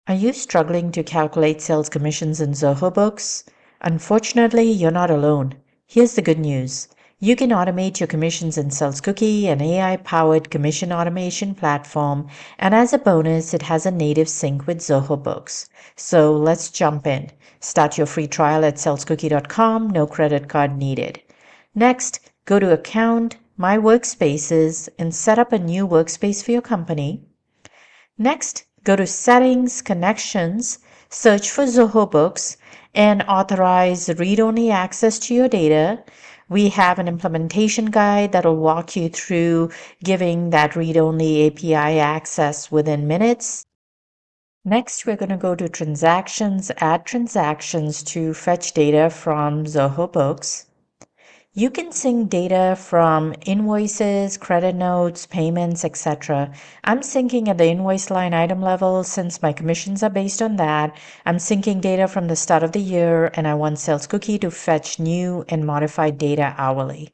Are you struggling to calculate sales commissions in Zoho Books? Unfortunately, you're not alone. Here's the good news. You can automate your commissions in Sales Cookie, an AI-powered commission automation platform, and as a bonus, it has a native sync with Zoho Books. So let's jump in. Start your free trial at salescookie.com, no credit card needed. Next, go to Account, My Workspaces, and set up a new workspace for your company. Next, go to Settings, Connections, search for Zoho Books, and authorize read-only access to your data. We have an implementation guide that will walk you through giving that read-only API access within minutes. Next, we're going to go to Transactions, add transactions to fetch data from Zoho Books. You can sync data from invoices, credit notes, payments, etc. I'm syncing at the invoice line item level since my commissions are based on that. I'm syncing data from the start of the year, and I want Sales Cookie to fetch new and modified data hourly.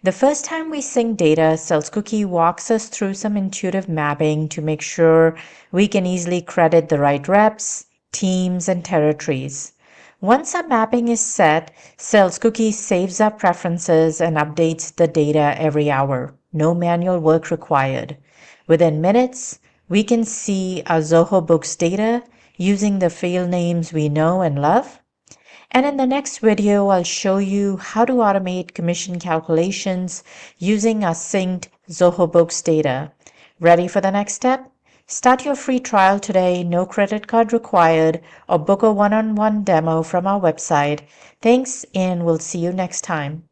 The first time we sync data, Sales Cookie walks us through some intuitive mapping to make sure we can easily credit the right reps, teams, and territories. Once our mapping is set, Sales Cookie saves our preferences and updates the data every hour. No manual work required. Within minutes, we can see our Zoho Books data using the field names we know and love. And in the next video, I'll show you how to automate commission calculations using our synced Zoho Books data. Ready for the next step? Start your free trial today, no credit card required, or book a one-on-one demo from our website. Thanks, and we'll see you next time.